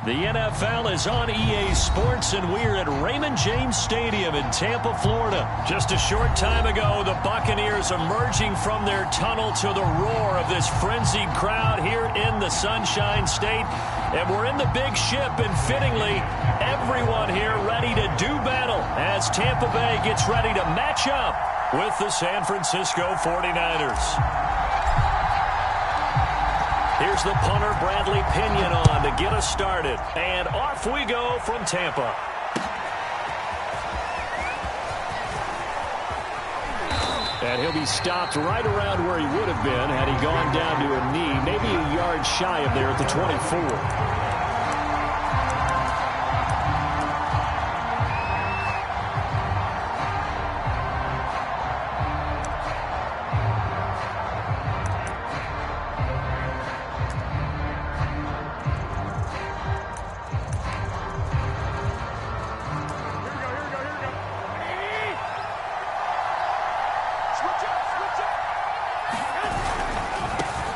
The NFL is on EA Sports, and we're at Raymond James Stadium in Tampa, Florida. Just a short time ago, the Buccaneers emerging from their tunnel to the roar of this frenzied crowd here in the Sunshine State. And we're in the big ship, and fittingly, everyone here ready to do battle as Tampa Bay gets ready to match up with the San Francisco 49ers. Here's the punter, Bradley Pinion, on to get us started. And off we go from Tampa. And he'll be stopped right around where he would have been had he gone down to a knee, maybe a yard shy of there at the 24.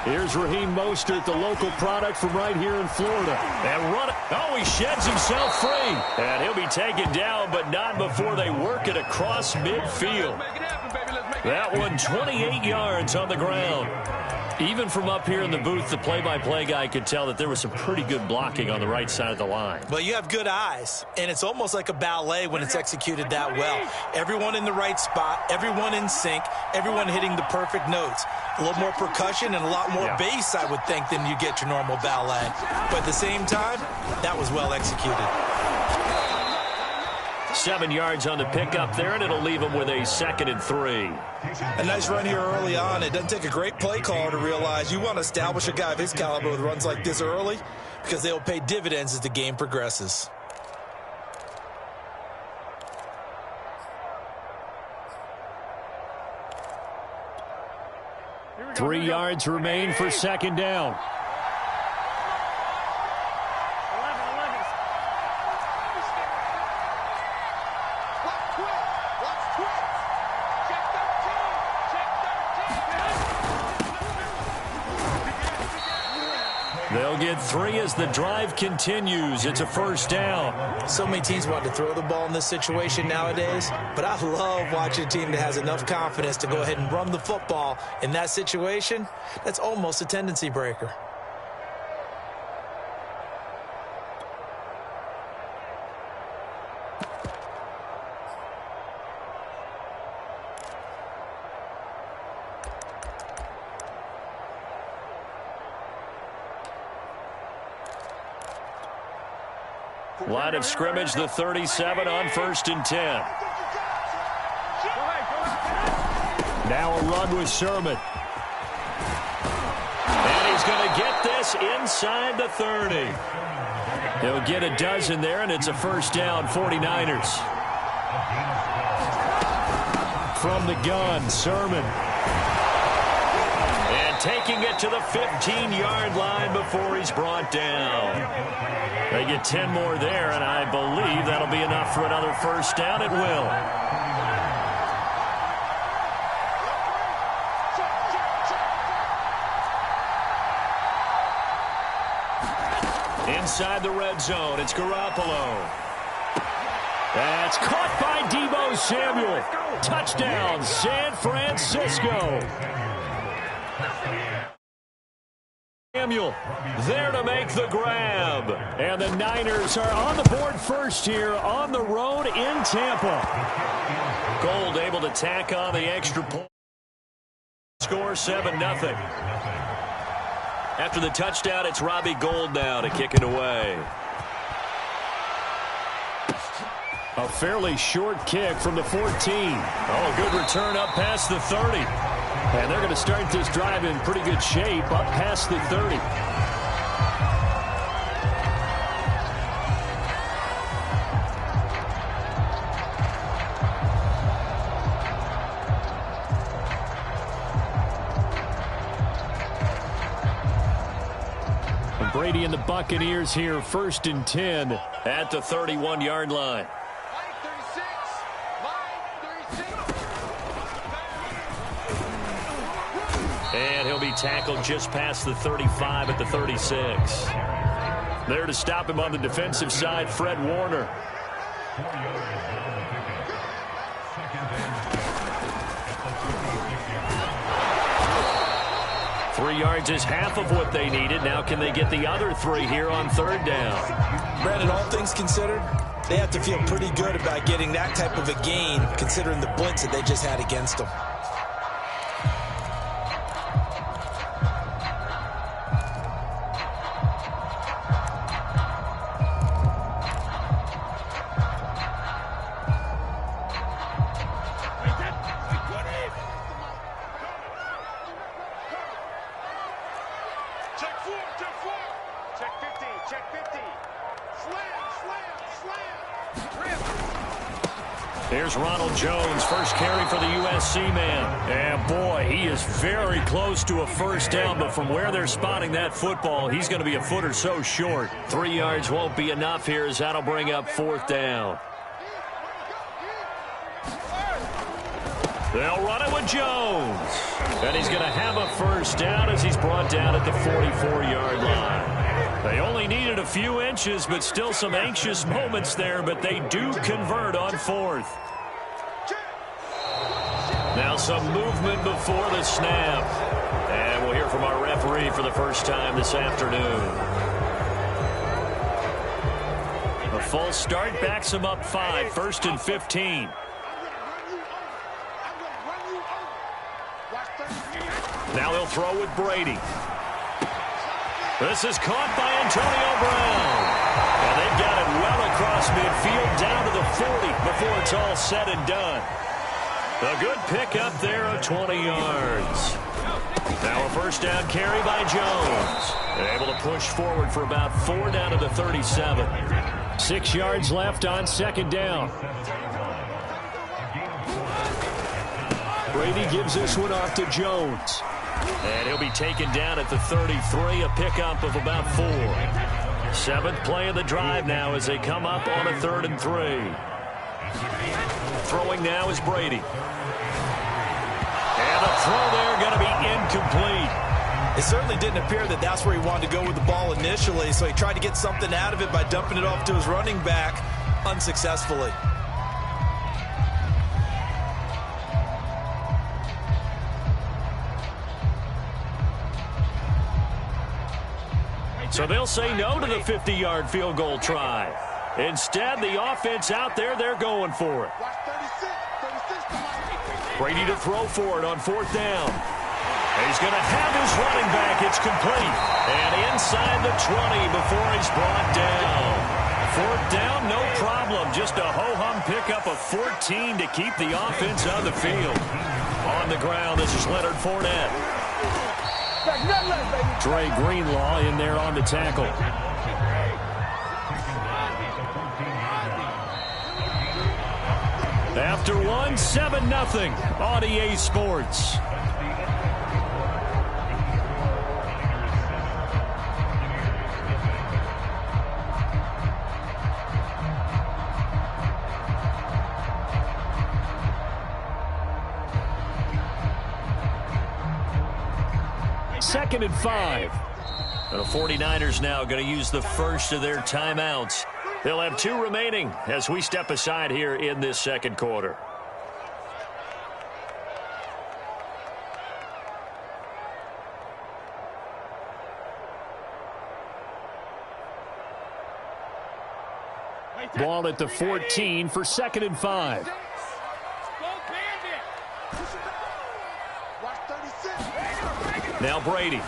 'Ere's Raheem Mostert, the local product from right here in Florida. And run it. Oh, he sheds himself free. And he'll be taken down, but not before they work it across midfield. That one 28 yards on the ground. Even from up here in the booth, the play-by-play guy could tell that there was some pretty good blocking on the right side of the line. Well, you have good eyes, and it's almost like a ballet when it's executed that well. Everyone in the right spot, everyone in sync, everyone hitting the perfect notes. A little more percussion and a lot more bass, I would think, than you get your normal ballet. But at the same time, that was well executed. 7 yards on the pickup there, and it'll leave him with a 2nd and 3. A nice run here early on. It doesn't take a great play caller to realize you want to establish a guy of his caliber with runs like this early because they'll pay dividends as the game progresses. Three yards remain for 2nd down. They'll get 3 as the drive continues. It's a 1st down. So many teams want to throw the ball in this situation nowadays, but I love watching a team that has enough confidence to go ahead and run the football in that situation. That's almost a tendency breaker. Line of scrimmage, the 37 on 1st and 10. Now a run with Sherman. And he's going to get this inside the 30. He'll get a dozen there, and it's a 1st down, 49ers. From the gun, Sherman. And taking it to the 15-yard line before he's brought down. They get 10 more there, and I believe that'll be enough for another 1st down. It will. Inside the red zone, it's Garoppolo. That's caught by Deebo Samuel. Touchdown, San Francisco. Samuel there to make the grab. And the Niners are on the board first here on the road in Tampa. Gold able to tack on the extra point. Score 7-0. After the touchdown, it's Robbie Gould now to kick it away. A fairly short kick from the 14. Oh, good return up past the 30. And they're going to start this drive in pretty good shape up past the 30. And Brady and the Buccaneers here, 1st and 10 at the 31-yard line. And he'll be tackled just past the 35 at the 36. There to stop him on the defensive side, Fred Warner. 3 yards is half of what they needed. Now can they get the other 3 here on 3rd down? Brandon, all things considered, they have to feel pretty good about getting that type of a gain, considering the blitz that they just had against them. Here's Ronald Jones, first carry for the USC man. And boy, he is very close to a first down, but from where they're spotting that football, he's going to be a foot or so short. 3 yards won't be enough here as that'll bring up 4th down. They'll run it with Jones. And he's going to have a first down as he's brought down at the 44-yard line. They only needed a few inches, but still some anxious moments there, but they do convert on 4th. Now some movement before the snap. And we'll hear from our referee for the first time this afternoon. A false start backs him up 5, 1st and 15. Now he'll throw with Brady. This is caught by Antonio Brown. And they've got it well across midfield down to the 40 before it's all said and done. A good pickup there of 20 yards. Now a first down carry by Jones. And able to push forward for about 4 down to the 37. 6 yards left on 2nd down. Brady gives this one off to Jones. And he'll be taken down at the 33, a pickup of about 4. 7th play of the drive now as they come up on a 3rd and 3. Throwing now is Brady. And the throw there going to be incomplete. It certainly didn't appear that that's where he wanted to go with the ball initially, so he tried to get something out of it by dumping it off to his running back unsuccessfully. So they'll say no to the 50-yard field goal try. Instead, the offense out there, they're going for it. Brady to throw for it on 4th down. He's going to have his running back. It's complete. And inside the 20 before he's brought down. 4th down, no problem. Just a ho-hum pickup of 14 to keep the offense on the field. On the ground, this is Leonard Fournette. Dre Greenlaw in there on the tackle. After one, 7-0 on EA Sports. Second and 5. And the 49ers now going to use the first of their timeouts. They'll have 2 remaining as we step aside here in this 2nd quarter. Ball at the 14 for 2nd and 5. Now Brady.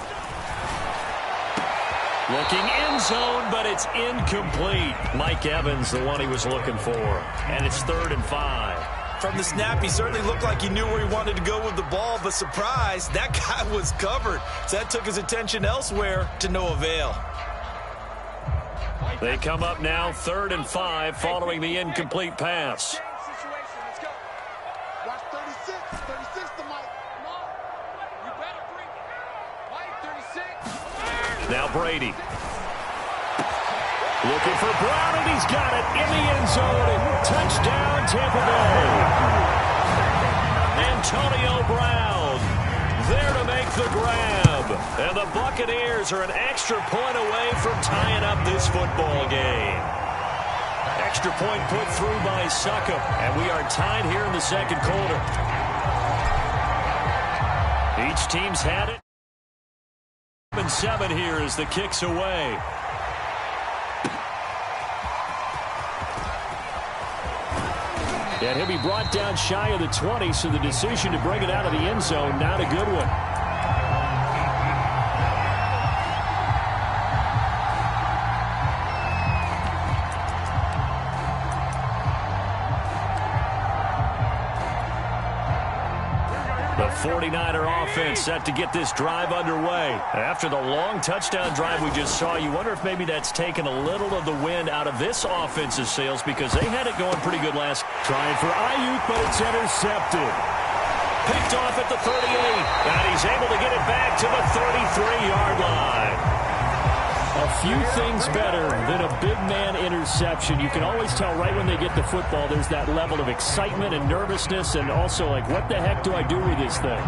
Looking end zone, but it's incomplete. Mike Evans, the one he was looking for. And it's 3rd and 5. From the snap, he certainly looked like he knew where he wanted to go with the ball, but surprise, that guy was covered. So that took his attention elsewhere to no avail. They come up now 3rd and 5 following the incomplete pass. Now Brady. Looking for Brown, and he's got it in the end zone. And touchdown, Tampa Bay. Antonio Brown there to make the grab. And the Buccaneers are an extra point away from tying up this football game. Extra point put through by Succop, and we are tied here in the second quarter. Each team's had it. 7 here as the kick's away. And he'll be brought down shy of the 20, so the decision to bring it out of the end zone, not a good one. The 49er offense set to get this drive underway. After the long touchdown drive we just saw, you wonder if maybe that's taken a little of the wind out of this offense's sails because they had it going pretty good last. Trying for Ayuk, but it's intercepted. Picked off at the 38, and he's able to get it back to the 33-yard line. A few things better than a big man interception. You can always tell right when they get the football, there's that level of excitement and nervousness and also like, what the heck do I do with this thing?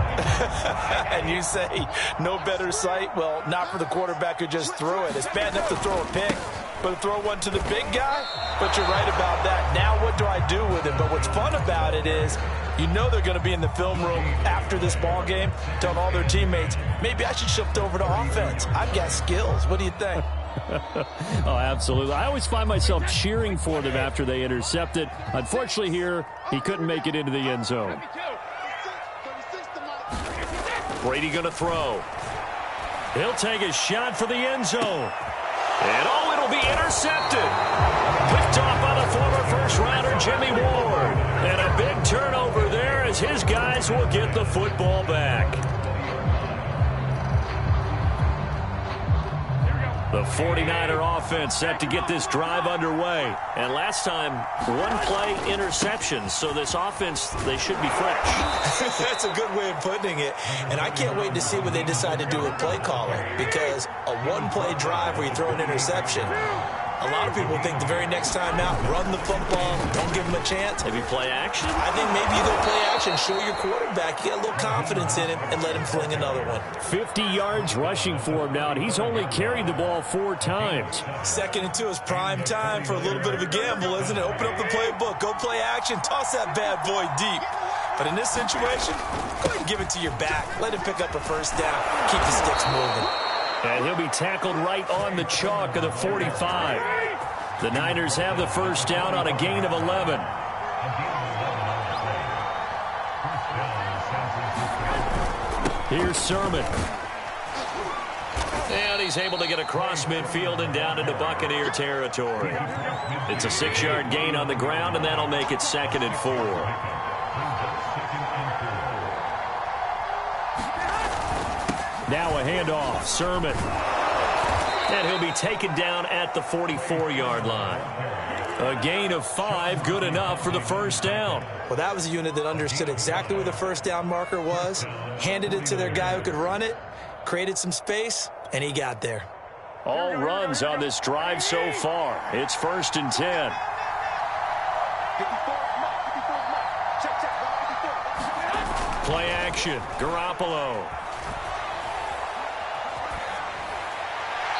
And you say no better sight? Well, not for the quarterback who just threw it. It's bad enough to throw a pick, but to throw one to the big guy? But you're right about that. Now what do I do with it? But what's fun about it is you know they're going to be in the film room after this ball game telling all their teammates, maybe I should shift over to offense. I've got skills. What do you think? Oh, absolutely. I always find myself cheering for them after they intercept it. Unfortunately here, he couldn't make it into the end zone. Brady going to throw. He'll take a shot for the end zone. And oh, it'll be intercepted. Picked off by the former first-rounder Jimmy Ward. And a big turnover there as his guys will get the football back. The 49er offense set to get this drive underway. And last time, one-play interception. So this offense, they should be fresh. That's a good way of putting it. And I can't wait to see what they decide to do with play calling. Because a one-play drive where you throw an interception, a lot of people think the very next time out, run the football, don't give him a chance. Maybe play action? I think maybe you go play action, show your quarterback, you get a little confidence in him, and let him fling another one. 50 yards rushing for him now, and he's only carried the ball 4 times. 2nd and 2 is prime time for a little bit of a gamble, isn't it? Open up the playbook, go play action, toss that bad boy deep. But in this situation, go ahead and give it to your back. Let him pick up a first down, keep the sticks moving. And he'll be tackled right on the chalk of the 45. The Niners have the first down on a gain of 11. Here's Sermon. And he's able to get across midfield and down into Buccaneer territory. It's a 6-yard gain on the ground, and that'll make it 2nd and 4. Now a handoff, Sermon. And he'll be taken down at the 44-yard line. A gain of 5, good enough for the first down. Well, that was a unit that understood exactly where the first down marker was, handed it to their guy who could run it, created some space, and he got there. All runs on this drive so far. It's 1st and 10. Play action, Garoppolo.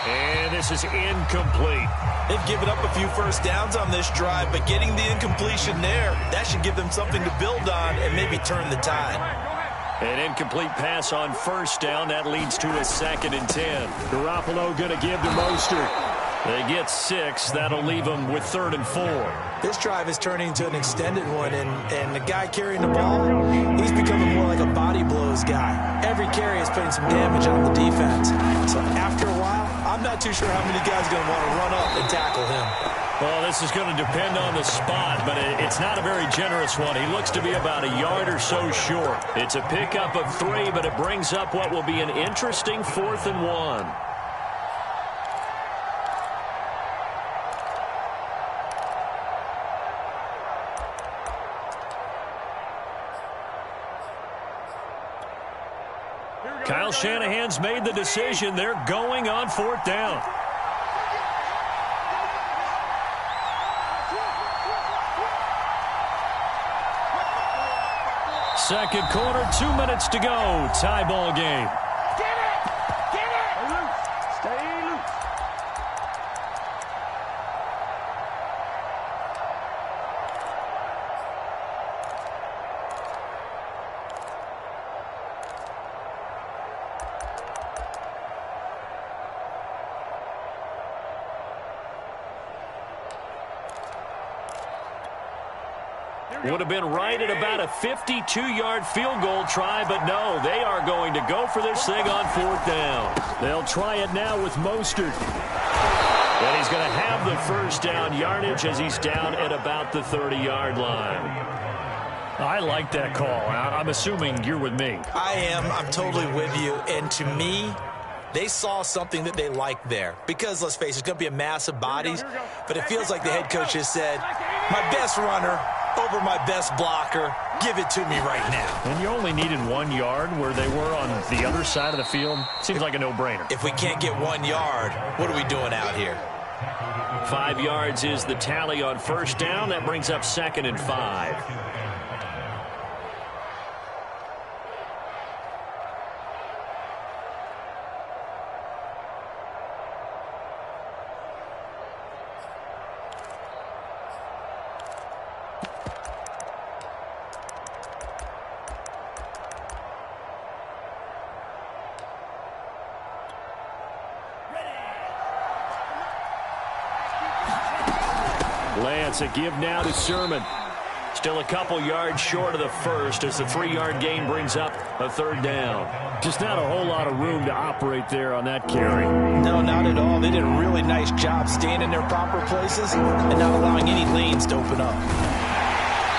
And this is incomplete. They've given up a few first downs on this drive, but getting the incompletion there, that should give them something to build on and maybe turn the tide. An incomplete pass on first down. That leads to a 2nd and 10. Garoppolo going to give to Mostert. They get 6. That'll leave them with 3rd and 4. This drive is turning into an extended one, and the guy carrying the ball, he's becoming more like a body blows guy. Every carry is putting some damage on the defense. So after a while, I'm not too sure how many guys are going to want to run up and tackle him. Well, this is going to depend on the spot, but it's not a very generous one. He looks to be about a yard or so short. It's a pickup of 3, but it brings up what will be an interesting 4th and 1. Kyle Shanahan's made the decision. They're going on 4th down. Second quarter, 2 minutes to go. Tie ball game. Would have been right at about a 52-yard field goal try, but no, they are going to go for this thing on 4th down. They'll try it now with Mostert. And he's going to have the first down yardage as he's down at about the 30-yard line. I like that call. I'm assuming you're with me. I am. I'm totally with you. And to me, they saw something that they liked there. Because, let's face it, it's going to be a mass of bodies. But it feels like the head coach has said, my best runner over my best blocker, give it to me right now. And you only needed 1 yard where they were on the other side of the field. Seems like a no-brainer. If we can't get 1 yard, what are we doing out here? 5 yards is the tally on first down. That brings up 2nd and 5. Lance, a give now to Sermon. Still a couple yards short of the first as the 3-yard gain brings up a 3rd down. Just not a whole lot of room to operate there on that carry. No, not at all. They did a really nice job staying in their proper places and not allowing any lanes to open up.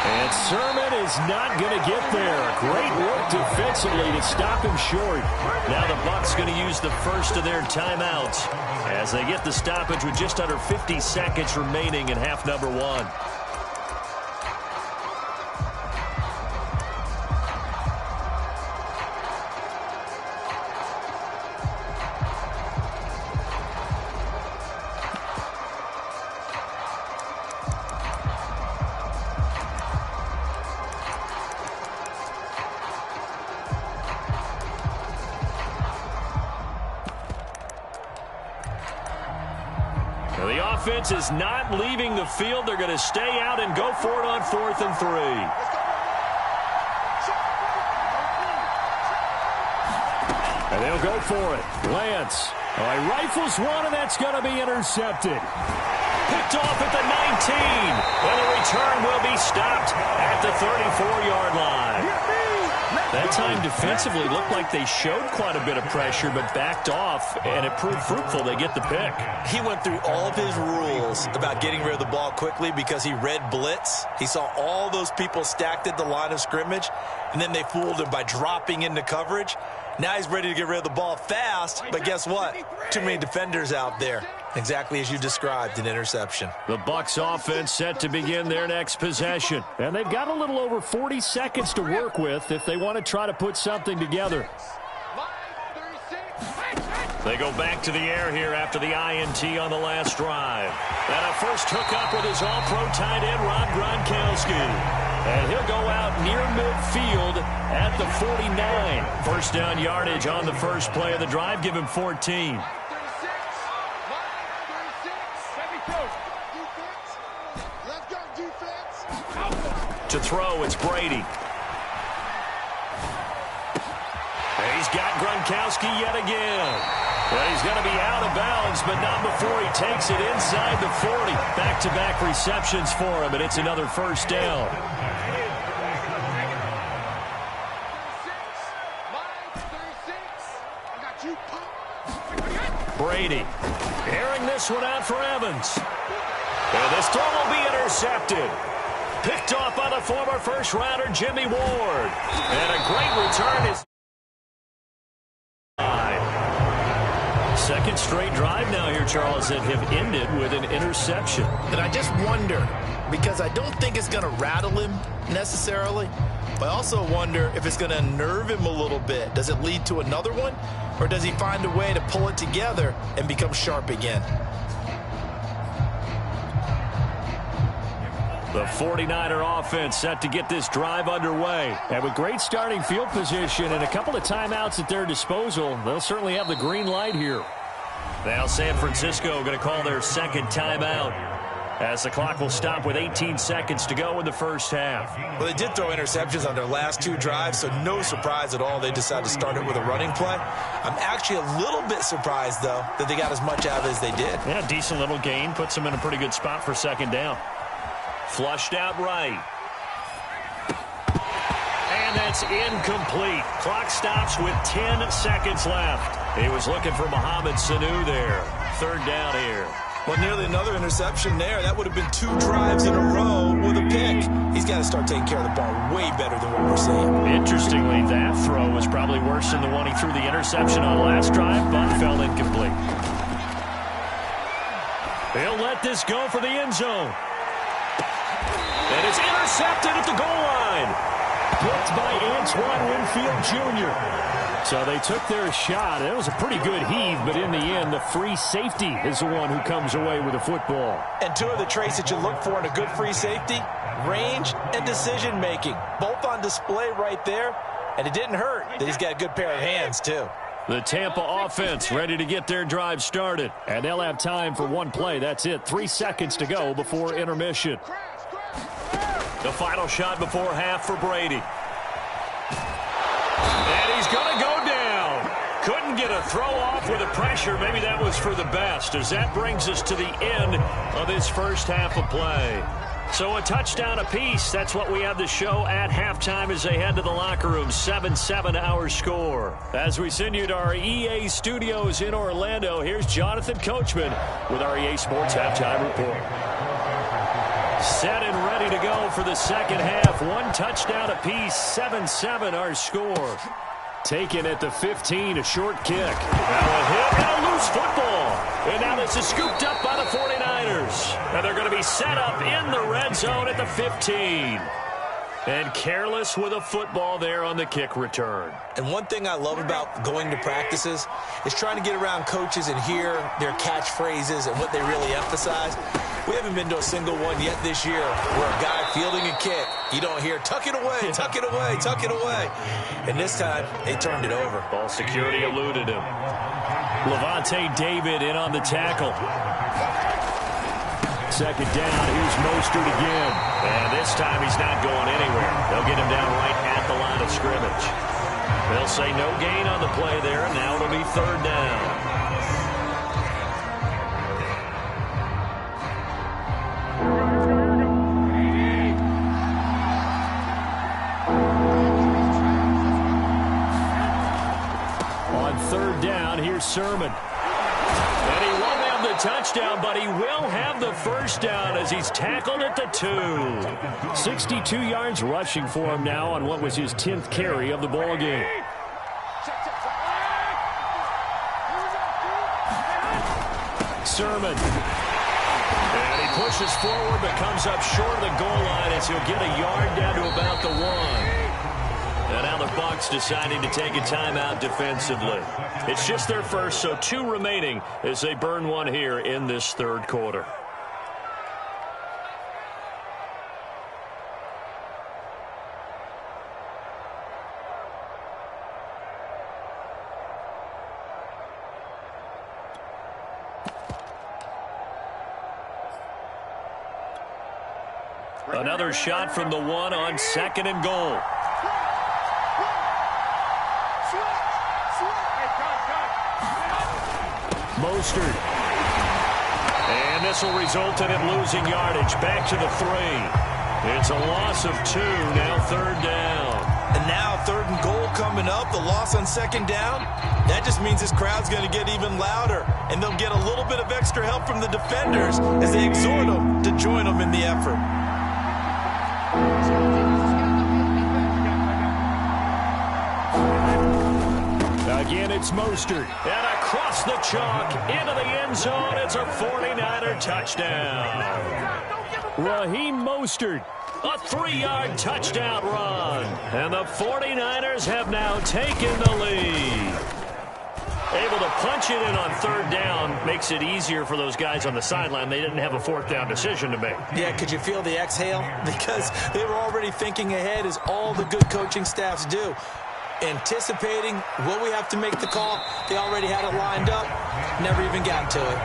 And Sermon is not going to get there. Great work defensively to stop him short. Now the Bucs going to use the first of their timeouts as they get the stoppage with just under 50 seconds remaining in half number 1. The offense is not leaving the field. They're going to stay out and go for it on 4th and 3. And they'll go for it. Lance. Oh, he rifles one, and that's going to be intercepted. Picked off at the 19. And the return will be stopped at the 34-yard line. That time defensively looked like they showed quite a bit of pressure but backed off, and it proved fruitful. They get the pick. He went through all of his rules about getting rid of the ball quickly because he read blitz. He saw all those people stacked at the line of scrimmage, and then they fooled him by dropping into coverage. Now he's ready to get rid of the ball fast, but guess what? Too many defenders out there. Exactly as you described, an interception. The Bucs offense set to begin their next possession. And they've got a little over 40 seconds to work with if they want to try to put something together. They go back to the air here after the INT on the last drive. And a first hookup with his all-pro tight end, Rob Gronkowski. And he'll go out near midfield at the 49. First down yardage on the first play of the drive. Give him 14. To throw, it's Brady. And he's got Gronkowski yet again. Well, he's going to be out of bounds, but not before he takes it inside the 40. Back-to-back receptions for him, and it's another first down. Brady airing this one out for Evans. And this throw will be intercepted. Picked off by the former first-rounder Jimmy Ward. And a great return is... Second straight drive now here, Charles, that have ended with an interception. And I just wonder, because I don't think it's going to rattle him necessarily, but I also wonder if it's going to unnerve him a little bit. Does it lead to another one, or does he find a way to pull it together and become sharp again? The 49er offense set to get this drive underway. And with great starting field position and a couple of timeouts at their disposal, they'll certainly have the green light here. Now San Francisco going to call their second timeout as the clock will stop with 18 seconds to go in the first half. Well, they did throw interceptions on their last 2 drives, so no surprise at all they decided to start it with a running play. I'm actually a little bit surprised, though, that they got as much out of it as they did. Yeah, decent little gain. Puts them in a pretty good spot for second down. Flushed out right. And that's incomplete. Clock stops with 10 seconds left. He was looking for Mohamed Sanu there. Third down here. Well, nearly another interception there. That would have been 2 drives in a row with a pick. He's got to start taking care of the ball way better than what we're seeing. Interestingly, that throw was probably worse than the one he threw the interception on last drive, but fell incomplete. He'll let this go for the end zone. And it's intercepted at the goal line. Picked by Antoine Winfield Jr. So they took their shot. It was a pretty good heave, but in the end, the free safety is the one who comes away with the football. And 2 of the traits that you look for in a good free safety, range and decision-making. Both on display right there, and it didn't hurt that he's got a good pair of hands, too. The Tampa offense ready to get their drive started, and they'll have time for one play. That's it. 3 seconds to go before intermission. The final shot before half for Brady. And he's going to go down. Couldn't get a throw off with the pressure. Maybe that was for the best, as that brings us to the end of this first half of play. So a touchdown apiece. That's what we have the show at halftime as they head to the locker room. 7-7 our score. As we send you to our EA studios in Orlando, here's Jonathan Coachman with our EA Sports Halftime Report. Set and ready to go for the second half. 1 touchdown apiece. 7-7 our score. Taken at the 15, a short kick. Now a hit and a loose football. And now this is scooped up by the 49ers. And they're going to be set up in the red zone at the 15. And careless with a football there on the kick return. And one thing I love about going to practices is trying to get around coaches and hear their catchphrases and what they really emphasize. We haven't been to a single one yet this year where a guy fielding a kick, you don't hear, tuck it away, tuck it away, tuck it away. And this time, they turned it over. Ball security eluded him. Levante David in on the tackle. Second down, here's Mostert again. And this time he's not going anywhere. They'll get him down right at the line of scrimmage. They'll say no gain on the play there. Now it'll be third down. On third down, here's Sermon. And he won't have the touchdown, but he will have the first down as he's tackled at the 2. 62 yards rushing for him now on what was his 10th carry of the ball game. Sermon. And he pushes forward but comes up short of the goal line as he'll get a yard down to about the 1. And now the Bucs deciding to take a timeout defensively. It's just their first, so 2 remaining as they burn one here in this third quarter. Another shot from the 1 on 2nd and goal. Mostert. And this will result in him losing yardage. Back to the 3. It's a loss of 2. Now third down. And now 3rd and goal coming up. The loss on 2nd down. That just means this crowd's going to get even louder. And they'll get a little bit of extra help from the defenders as they exhort them to join them in the effort. Again, it's Mostert. And across the chalk into the end zone. It's a 49er touchdown. Raheem Mostert, a 3-yard touchdown run. And the 49ers have now taken the lead. Able to punch it in on third down makes it easier for those guys on the sideline. They didn't have a 4th down decision to make. Yeah, could you feel the exhale? Because they were already thinking ahead, as all the good coaching staffs do. Anticipating, will we have to make the call? They already had it lined up. Never even got to it.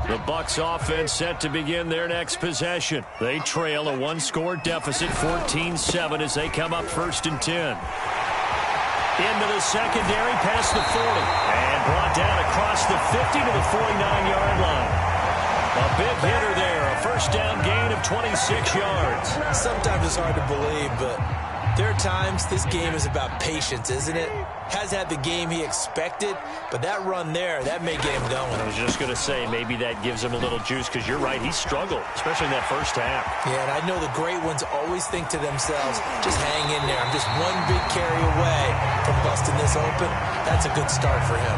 The Bucs offense set to begin their next possession. They trail a one-score deficit, 14-7, as they come up 1st and 10. Into the secondary, past the 40, and brought down across the 50 to the 49-yard line. A big hitter there, a first down gain of 26 yards. Sometimes it's hard to believe, but there are times this game is about patience, isn't it? Has had the game he expected, but that run there, that may get him going. I was just going to say, maybe that gives him a little juice, because you're right, he struggled, especially in that first half. Yeah, and I know the great ones always think to themselves, just hang in there. I'm just one big carry away from busting this open. That's a good start for him.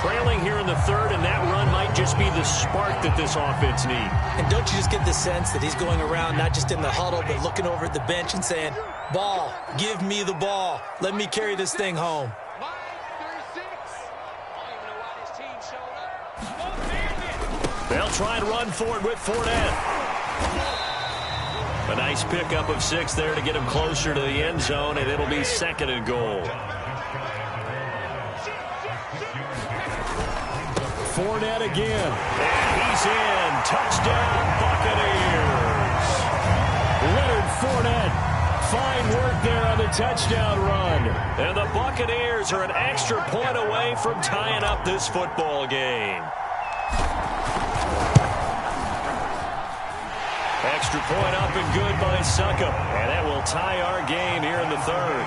Trailing here in the 3rd, and that run might just be the spark that this offense needs. And don't you just get the sense that he's going around not just in the huddle, but looking over at the bench and saying, ball, give me the ball. Let me carry this thing home. They'll try and run forward with Fournette. A nice pickup of 6 there to get him closer to the end zone, and it'll be 2nd and goal. Fournette again. And he's in. Touchdown, Buccaneers. Leonard Fournette. Fine work there on the touchdown run. And the Buccaneers are an extra point away from tying up this football game. Extra point up and good by Succop. And that will tie our game here in the 3rd.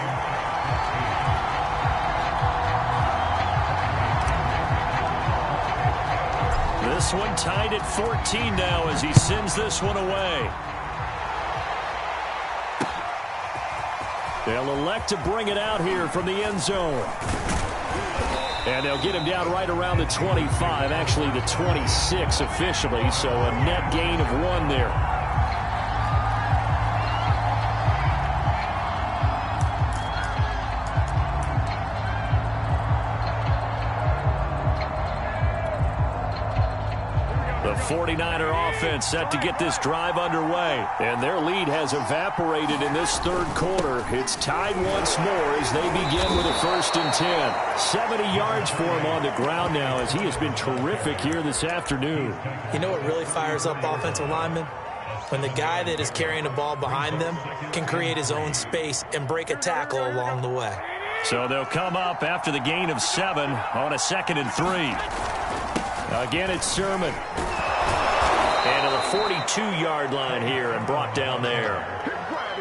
This one tied at 14 now as he sends this one away. They'll elect to bring it out here from the end zone. And they'll get him down right around the 25, actually the 26 officially, so a net gain of 1 there. The 49er offense set to get this drive underway. And their lead has evaporated in this 3rd quarter. It's tied once more as they begin with a 1st and 10. 70 yards for him on the ground now as he has been terrific here this afternoon. You know what really fires up offensive linemen? When the guy that is carrying the ball behind them can create his own space and break a tackle along the way. So they'll come up after the gain of 7 on a 2nd and 3. Again, it's Sermon. And to the 42-yard line here and brought down there.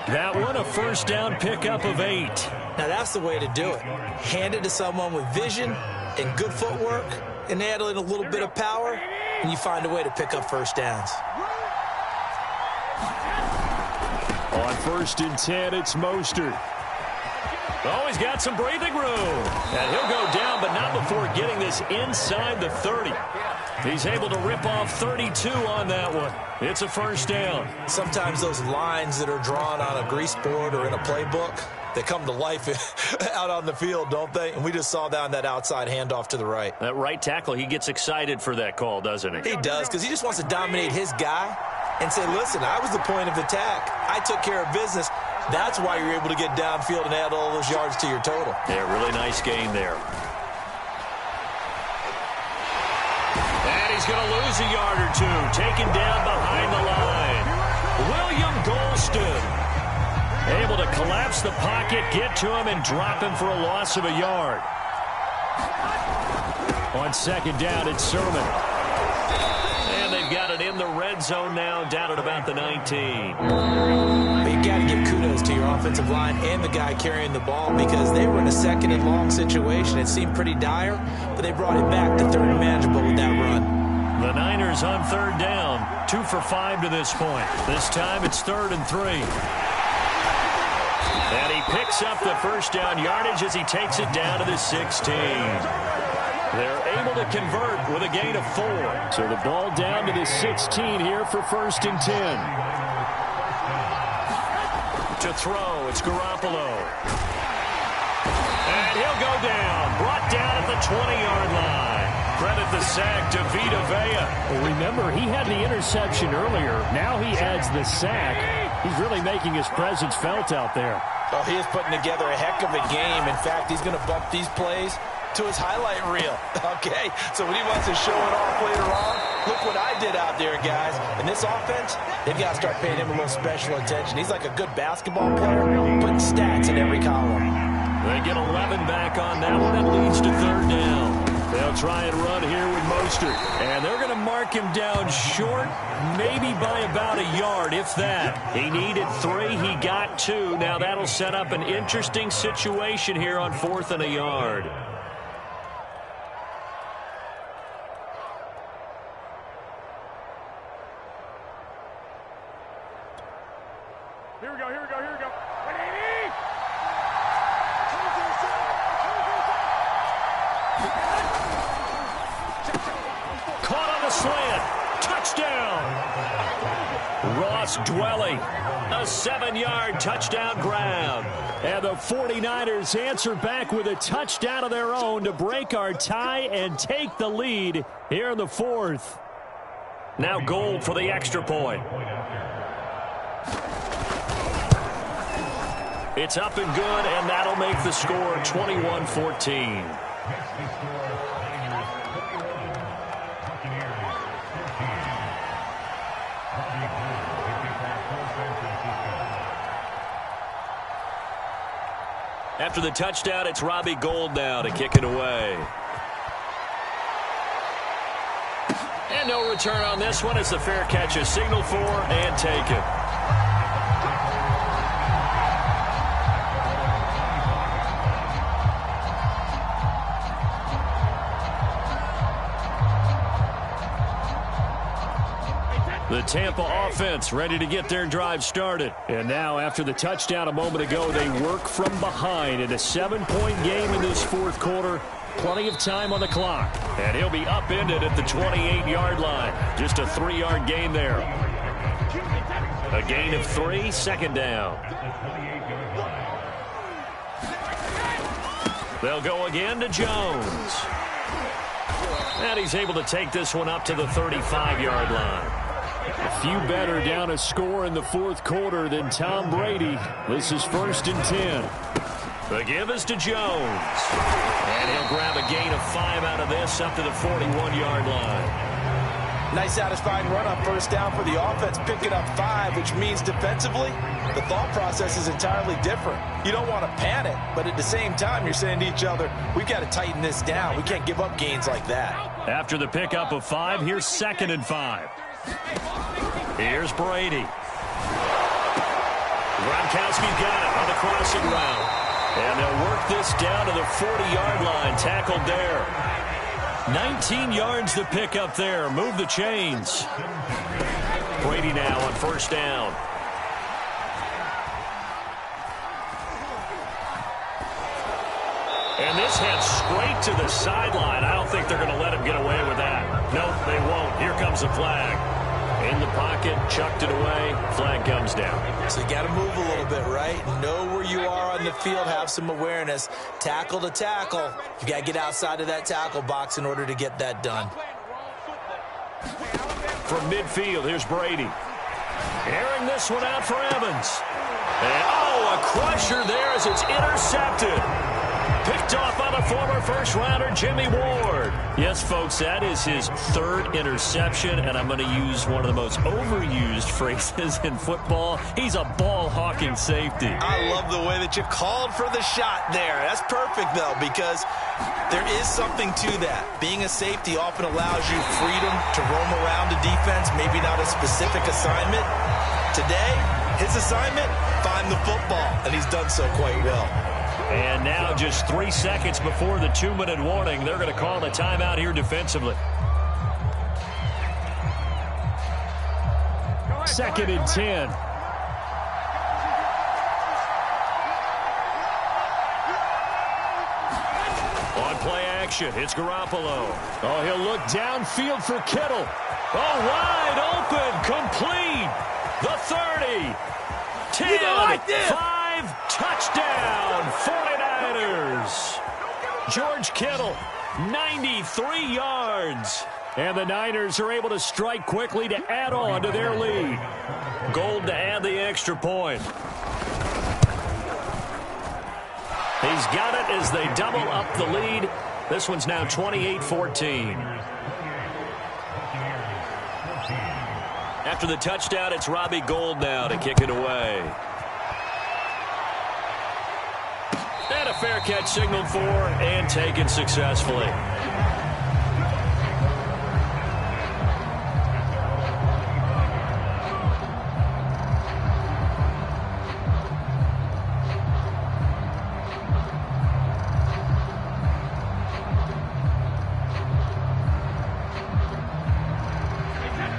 That one a first down pickup of 8. Now that's the way to do it. Hand it to someone with vision and good footwork and add in a little bit of power, and you find a way to pick up first downs. On 1st and 10, it's Mostert. Oh, he's got some breathing room. And he'll go down, but not before getting this inside the 30. He's able to rip off 32 on that one. It's a first down. Sometimes those lines that are drawn on a grease board or in a playbook, they come to life out on the field, don't they? And we just saw that on that outside handoff to the right. That right tackle, he gets excited for that call, doesn't he? He does, because he just wants to dominate his guy and say, listen, I was the point of attack. I took care of business. That's why you're able to get downfield and add all those yards to your total. Yeah, really nice gain there. And he's going to lose a yard or 2. Taken down behind the line. William Golston able to collapse the pocket, get to him, and drop him for a loss of a yard. On 2nd down, it's Sermon. And they've got it in the red zone now, down at about the 19. You got to give kudos to your offensive line and the guy carrying the ball, because they were in a 2nd and long situation. It seemed pretty dire, but they brought it back to 3rd and manageable with that run. The Niners on 3rd down, 2 for 5 to this point. This time it's 3rd and 3. And he picks up the first down yardage as he takes it down to the 16. They're able to convert with a gain of 4. So the ball down to the 16 here for 1st and 10. To throw, it's Garoppolo. And he'll go down. Brought down at the 20-yard line. Credit the sack to Vita Vea. Well, remember, he had the interception earlier. Now he adds the sack. He's really making his presence felt out there. Oh, he is putting together a heck of a game. In fact, he's going to bump these plays to his highlight reel. Okay, so when he wants to show it off later on, look what I did out there, guys. And this offense, they've got to start paying him a little special attention. He's like a good basketball player, putting stats in every column. They get 11 back on that one. It leads to third down. They'll try and run here with Mostert. And they're going to mark him down short, maybe by about a yard, if that. He needed 3. He got 2. Now that'll set up an interesting situation here on 4th and a yard. Here we go. Caught on the slant. Touchdown. Ross Dwelly. A 7-yard touchdown grab. And the 49ers answer back with a touchdown of their own to break our tie and take the lead here in the 4th. Now Gold for the extra point. It's up and good, and that'll make the score 21-14. After the touchdown, it's Robbie Gould now to kick it away. And no return on this one. It's the fair catch is signaled for and taken. The Tampa offense ready to get their drive started. And now after the touchdown a moment ago, they work from behind in a 7-point game in this 4th quarter. Plenty of time on the clock. And he'll be upended at the 28-yard line. Just a 3-yard gain there. A gain of 3, second down. They'll go again to Jones. And he's able to take this one up to the 35-yard line. A few better down a score in the 4th quarter than Tom Brady. This is 1st and 10. The give is to Jones. And he'll grab a gain of 5 out of this up to the 41-yard line. Nice satisfying run on first down for the offense, picking up 5, which means defensively, the thought process is entirely different. You don't want to panic, but at the same time, you're saying to each other, we've got to tighten this down. We can't give up gains like that. After the pickup of 5, here's 2nd and 5. Here's Brady. Gronkowski's got it on the crossing route. And they'll work this down to the 40-yard line. Tackled there. 19 yards to pick up there. Move the chains. Brady now on first down. And this heads straight to the sideline. I don't think they're going to let him get away with that. Nope, they won't. Here comes the flag. In the pocket, chucked it away, flag comes down. So you got to move a little bit, right? Know where you are on the field, have some awareness. Tackle to tackle. You got to get outside of that tackle box in order to get that done. From midfield, here's Brady. Airing this one out for Evans. And, a crusher there as it's intercepted. Picked off by the former first-rounder, Jimmy Ward. Yes, folks, that is his 3rd interception, and I'm going to use one of the most overused phrases in football. He's a ball-hawking safety. I love the way that you called for the shot there. That's perfect, though, because there is something to that. Being a safety often allows you freedom to roam around the defense, maybe not a specific assignment. Today, his assignment, find the football, and he's done so quite well. And now just 3 seconds before the 2-minute warning, they're going to call a timeout here defensively. 2nd and 10. On play action, it's Garoppolo. Oh, he'll look downfield for Kittle. Oh, wide open, complete. The 30. 10, 5, touchdown, 49ers. George Kittle, 93 yards. And the Niners are able to strike quickly to add on to their lead. Gold to add the extra point. He's got it as they double up the lead. This one's now 28-14. After the touchdown, it's Robbie Gould now to kick it away. And a fair catch signaled for and taken successfully.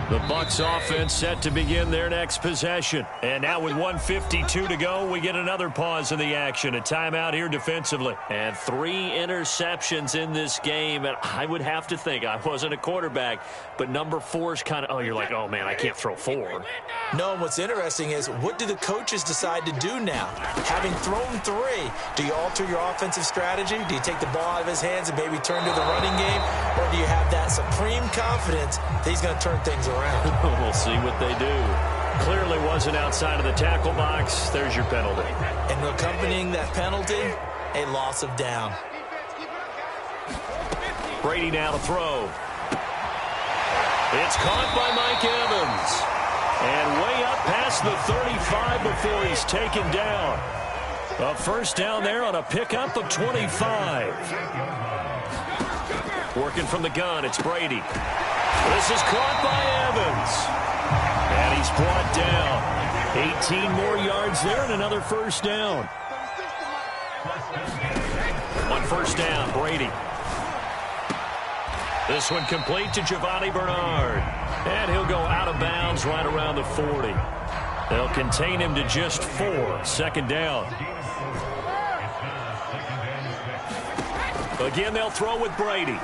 The Bucs offense set to begin their next possession. And now with 1:52 to go, we get another pause in the action. A timeout here defensively. And 3 interceptions in this game. And I would have to think, I wasn't a quarterback, but number 4 is kind of, oh, you're like, oh, man, I can't throw 4. No, and what's interesting is, what do the coaches decide to do now? Having thrown 3, do you alter your offensive strategy? Do you take the ball out of his hands and maybe turn to the running game? Or do you have that supreme confidence that he's going to turn things around? We'll see what they do. Clearly wasn't outside of the tackle box. There's your penalty. And accompanying that penalty, a loss of down. Brady now to throw. It's caught by Mike Evans. And way up past the 35 before he's taken down. A first down there on a pickup of 25. Working from the gun, it's Brady. This is caught by Evans. And he's brought down. 18 more yards there and another first down. On first down, Brady. This one complete to Giovanni Bernard. And he'll go out of bounds right around the 40. They'll contain him to just 4. Second down. Again, they'll throw with Brady.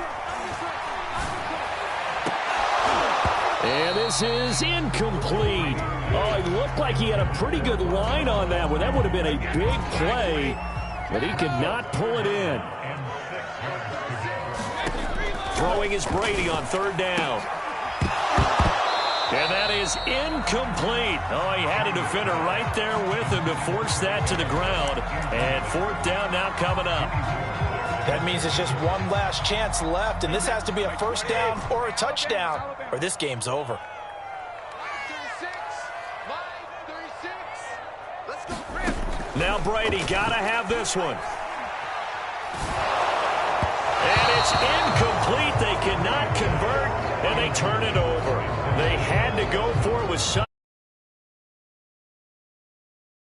And this is incomplete. Oh, it looked like he had a pretty good line on that one. That would have been a big play, but he could not pull it in. Throwing is Brady on third down. And that is incomplete. Oh, he had a defender right there with him to force that to the ground. And fourth down now coming up. That means it's just one last chance left, and this has to be a first down or a touchdown, or this game's over. Now Brady got to have this one. And it's incomplete. They cannot convert, and they turn it over. They had to go for it with some